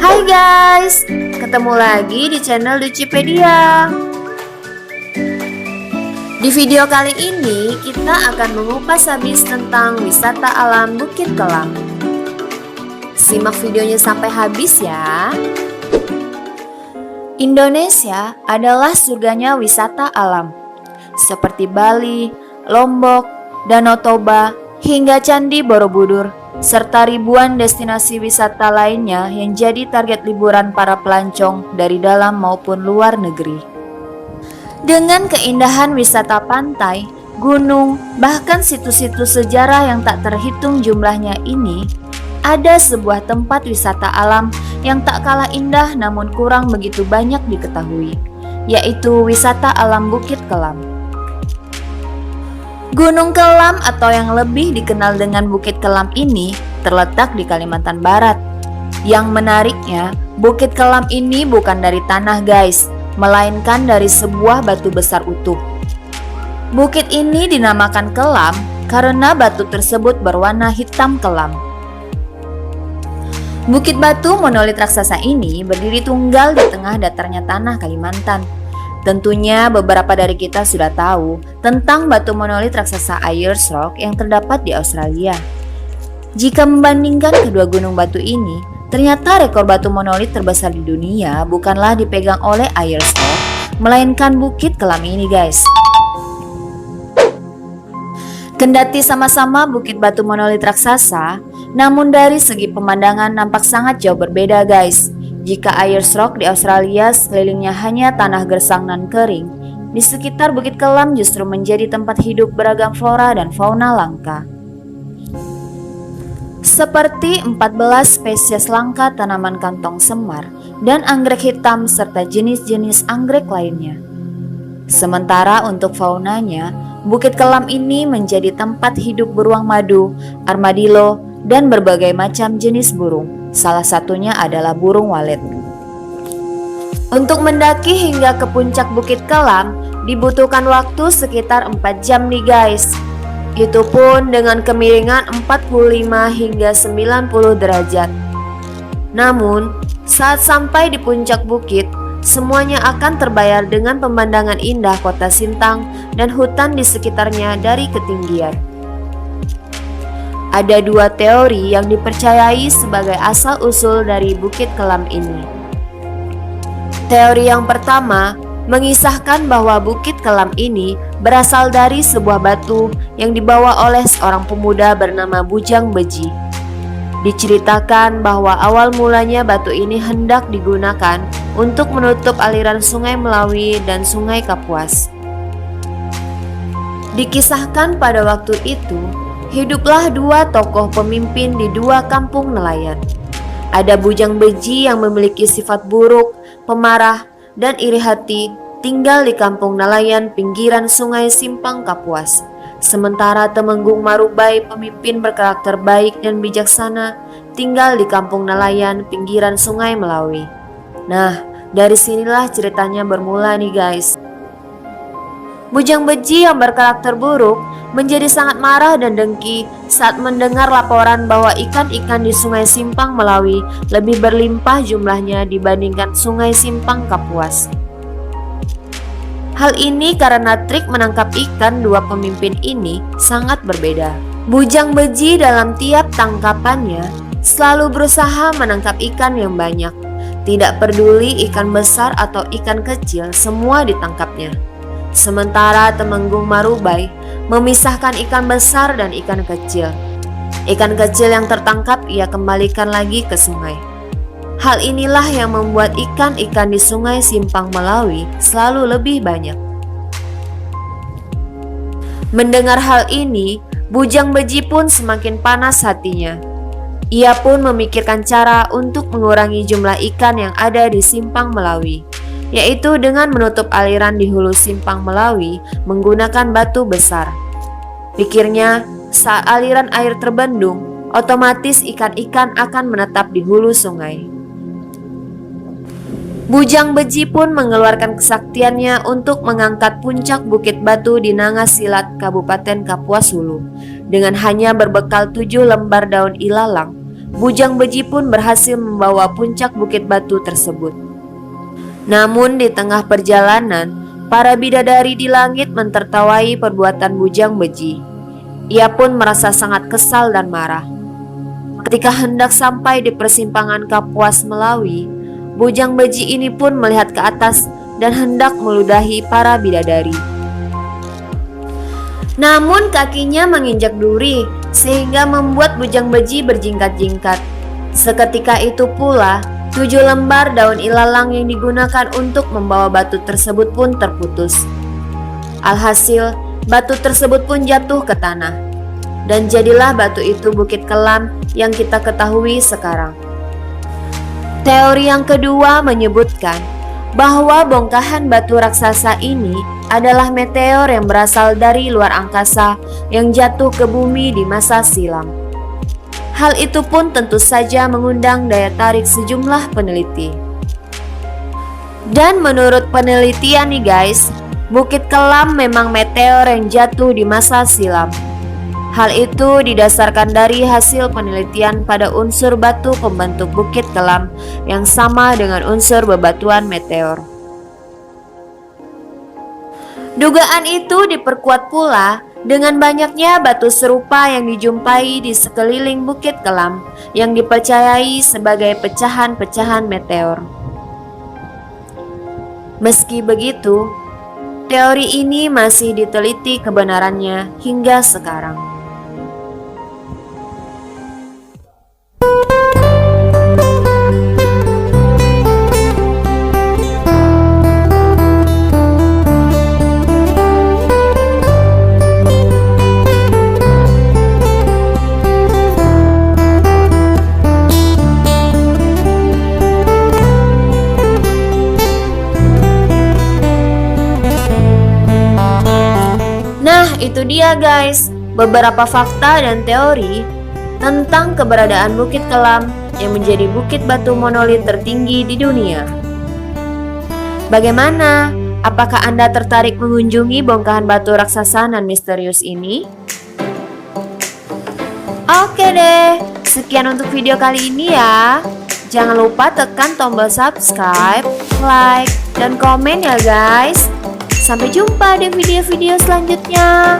Hai guys, ketemu lagi di channel Lucipedia. Di video kali ini kita akan mengupas habis tentang wisata alam Bukit Kelam. Simak videonya sampai habis ya. Indonesia adalah surganya wisata alam, seperti Bali, Lombok, Danau Toba, hingga Candi Borobudur, serta ribuan destinasi wisata lainnya yang jadi target liburan para pelancong dari dalam maupun luar negeri. Dengan keindahan wisata pantai, gunung, bahkan situs-situs sejarah yang tak terhitung jumlahnya ini, ada sebuah tempat wisata alam yang tak kalah indah namun kurang begitu banyak diketahui, yaitu wisata alam Bukit Kelam. Gunung Kelam atau yang lebih dikenal dengan Bukit Kelam ini terletak di Kalimantan Barat. Yang menariknya, Bukit Kelam ini bukan dari tanah guys, melainkan dari sebuah batu besar utuh. Bukit ini dinamakan Kelam karena batu tersebut berwarna hitam kelam. Bukit batu monolit raksasa ini berdiri tunggal di tengah datarnya tanah Kalimantan. Tentunya beberapa dari kita sudah tahu tentang batu monolit raksasa Ayers Rock yang terdapat di Australia. Jika membandingkan kedua gunung batu ini, ternyata rekor batu monolit terbesar di dunia bukanlah dipegang oleh Ayers Rock, melainkan Bukit Kelam ini guys. Kendati sama-sama bukit batu monolit raksasa, namun dari segi pemandangan nampak sangat jauh berbeda guys. Jika Ayers Rock di Australia sekelilingnya hanya tanah gersang nan kering, di sekitar Bukit Kelam justru menjadi tempat hidup beragam flora dan fauna langka. Seperti 14 spesies langka tanaman kantong semar dan anggrek hitam serta jenis-jenis anggrek lainnya. Sementara untuk faunanya, Bukit Kelam ini menjadi tempat hidup beruang madu, armadillo, dan berbagai macam jenis burung. Salah satunya adalah burung walet. Untuk mendaki hingga ke puncak Bukit Kelam dibutuhkan waktu sekitar 4 jam nih guys. Itu pun dengan kemiringan 45 hingga 90 derajat. Namun, saat sampai di puncak bukit, semuanya akan terbayar dengan pemandangan indah kota Sintang dan hutan di sekitarnya dari ketinggian. Ada dua teori yang dipercayai sebagai asal-usul dari Bukit Kelam ini. Teori yang pertama mengisahkan bahwa Bukit Kelam ini berasal dari sebuah batu yang dibawa oleh seorang pemuda bernama Bujang Beji. Diceritakan bahwa awal mulanya batu ini hendak digunakan untuk menutup aliran Sungai Melawi dan Sungai Kapuas. Dikisahkan pada waktu itu, hiduplah dua tokoh pemimpin di dua kampung nelayan. Ada Bujang Beji yang memiliki sifat buruk, pemarah, dan iri hati, tinggal di kampung nelayan pinggiran Sungai Simpang Kapuas. Sementara Temenggung Marubai, pemimpin berkarakter baik dan bijaksana, tinggal di kampung nelayan pinggiran Sungai Melawi. Nah, dari sinilah ceritanya bermula nih guys. Bujang Beji yang berkarakter buruk menjadi sangat marah dan dengki saat mendengar laporan bahwa ikan-ikan di Sungai Simpang Melawi lebih berlimpah jumlahnya dibandingkan Sungai Simpang Kapuas. Hal ini karena trik menangkap ikan dua pemimpin ini sangat berbeda. Bujang Beji dalam tiap tangkapannya selalu berusaha menangkap ikan yang banyak. Tidak peduli ikan besar atau ikan kecil, semua ditangkapnya. Sementara Temenggung Marubai memisahkan ikan besar dan ikan kecil. Ikan kecil yang tertangkap ia kembalikan lagi ke sungai. Hal inilah yang membuat ikan-ikan di Sungai Simpang Melawi selalu lebih banyak. Mendengar hal ini, Bujang Beji pun semakin panas hatinya. Ia pun memikirkan cara untuk mengurangi jumlah ikan yang ada di Simpang Melawi, yaitu dengan menutup aliran di hulu Simpang Melawi menggunakan batu besar. Pikirnya, saat aliran air terbendung, otomatis ikan-ikan akan menetap di hulu sungai. Bujang Beji pun mengeluarkan kesaktiannya untuk mengangkat puncak Bukit Batu di Nangasilat, Kabupaten Kapuas Hulu. Dengan hanya berbekal 7 lembar daun ilalang, Bujang Beji pun berhasil membawa puncak bukit batu tersebut. Namun di tengah perjalanan, para bidadari di langit mentertawai perbuatan Bujang Beji. Ia pun merasa sangat kesal dan marah. Ketika hendak sampai di persimpangan Kapuas Melawi, Bujang Beji ini pun melihat ke atas dan hendak meludahi para bidadari. Namun kakinya menginjak duri sehingga membuat Bujang Beji berjingkat-jingkat. Seketika itu pula 7 lembar daun ilalang yang digunakan untuk membawa batu tersebut pun terputus. Alhasil batu tersebut pun jatuh ke tanah, dan jadilah batu itu Bukit Kelam yang kita ketahui sekarang. Teori yang kedua menyebutkan bahwa bongkahan batu raksasa ini adalah meteor yang berasal dari luar angkasa yang jatuh ke bumi di masa silam. Hal itu pun tentu saja mengundang daya tarik sejumlah peneliti. Dan menurut penelitian nih guys, Bukit Kelam memang meteor yang jatuh di masa silam. Hal itu didasarkan dari hasil penelitian pada unsur batu pembentuk Bukit Kelam yang sama dengan unsur bebatuan meteor. Dugaan itu diperkuat pula dengan banyaknya batu serupa yang dijumpai di sekeliling Bukit Kelam yang dipercayai sebagai pecahan-pecahan meteor. Meski begitu, teori ini masih diteliti kebenarannya hingga sekarang. Itu dia guys, beberapa fakta dan teori tentang keberadaan Bukit Kelam yang menjadi bukit batu monolit tertinggi di dunia. Bagaimana? Apakah Anda tertarik mengunjungi bongkahan batu raksasa dan misterius ini? Oke deh, sekian untuk video kali ini ya. Jangan lupa tekan tombol subscribe, like, dan komen ya guys. Sampai jumpa di video-video selanjutnya.